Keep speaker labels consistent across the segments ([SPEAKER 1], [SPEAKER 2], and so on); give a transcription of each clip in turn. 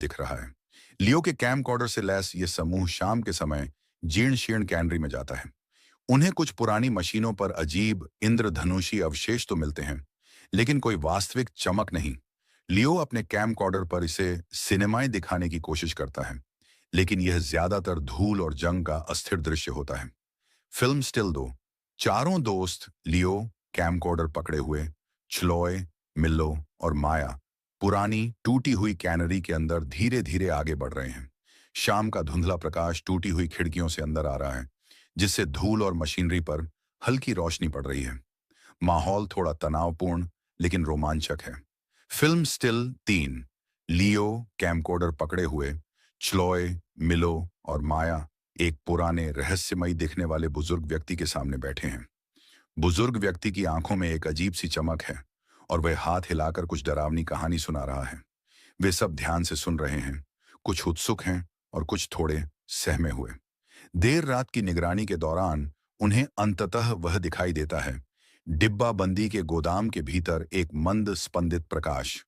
[SPEAKER 1] दिख रहा है। लियो के कैमकॉर्डर से लैस ये समूह शाम के समय जीर्ण शीर्ण कैनरी में जाता है। उन्हें कुछ पुरानी मशीनों पर अजीब इंद्रधनुषी अवशेष तो मिलते हैं, लेकिन कोई वास्तविक चमक नहीं। लियो अपने कैमकॉर्डर पर इसे सिनेमाई दिखाने की कोशिश करता है, लेकिन यह ज्यादातर धूल और जंग का अस्थिर दृश्य होता है। Film still 2। चारों दोस्त लियो कैमकॉर्डर पकड़े हुए, छलॉय, मिल्लो और माया पुरानी टूटी हुई कैनरी के अंदर धीरे धीरे आगे बढ़ रहे हैं। शाम का धुंधला प्रकाश टूटी हुई खिड़कियों से अंदर आ रहा है, जिससे धूल और मशीनरी पर हल्की रोशनी पड़ रही है। माहौल थोड़ा तनावपूर्ण लेकिन रोमांचक है। Film still 3। लियो कैमकॉर्डर पकड़े हुए, च्लॉय, मिलो और माया एक पुराने रहस्यमयी दिखने वाले बुजुर्ग व्यक्ति के सामने बैठे हैं। बुजुर्ग व्यक्ति की आंखों में एक अजीब सी चमक है और वह हाथ हिलाकर कुछ डरावनी कहानी सुना रहा है। वे सब ध्यान से सुन रहे हैं, कुछ उत्सुक हैं और कुछ थोड़े सहमे हुए। देर रात की निगरानी के दौरान उन्हें अंततः वह दिखाई देता है, डिब्बा बंदी के गोदाम के भीतर एक मंद स्पंदित प्रकाश।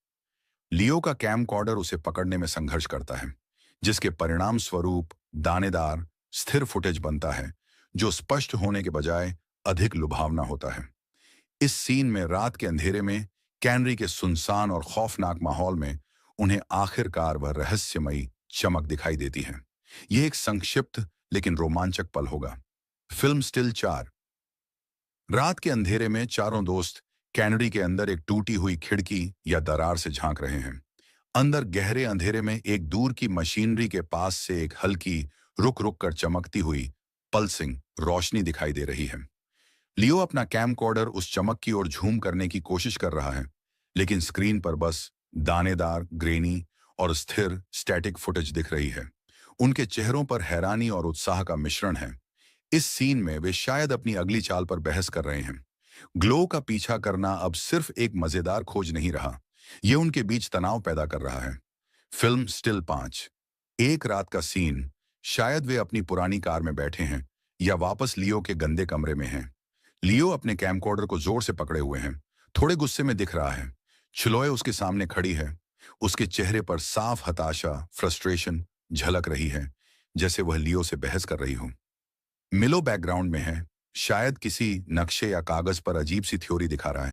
[SPEAKER 1] लियो का कैमकॉर्डर उसे पकड़ने में संघर्ष करता है, जिसके परिणाम स्वरूप दानेदार स्थिर फुटेज बनता है, जो स्पष्ट होने के बजाय अधिक लुभावना होता है। इस सीन में रात के अंधेरे में कैनरी के सुनसान और खौफनाक माहौल में उन्हें आखिरकार वह रहस्यमयी चमक दिखाई देती है। यह एक संक्षिप्त लेकिन रोमांचक पल होगा। Film still 4। रात के अंधेरे में चारों दोस्त कैनरी के अंदर एक टूटी हुई खिड़की या दरार से झांक रहे हैं। अंदर गहरे अंधेरे में एक दूर की मशीनरी के पास से एक हल्की रुक रुक कर चमकती हुई पल्सिंग रोशनी दिखाई दे रही है। लियो अपना कैमकॉर्डर उस चमक की ओर झूम करने की कोशिश कर रहा है, लेकिन स्क्रीन पर बस दानेदार, ग्रेनी और स्थिर स्टैटिक फुटेज दिख रही है। उनके चेहरों पर हैरानी और उत्साह का मिश्रण है। इस सीन में वे शायद अपनी अगली चाल पर बहस कर रहे हैं। ग्लो का पीछा करना अब सिर्फ एक मजेदार खोज नहीं रहा, यह उनके बीच तनाव पैदा कर रहा है। Film still 5। एक रात का सीन। शायद वे अपनी पुरानी कार में बैठे हैं या वापस लियो के गंदे कमरे में हैं। लियो अपने कैमकॉर्डर को जोर से पकड़े हुए हैं, थोड़े गुस्से में दिख रहा है। चिलोए उसके सामने खड़ी है। उसके चेहरे पर साफ हताशा, फ्रस्ट्रेशन झलक रही है, जैसे वह लियो से बहस कर रही हो। मिलो बैकग्राउंड में है, शायद किसी नक्शे या कागज पर अजीब सी थ्योरी दिखा रहा है।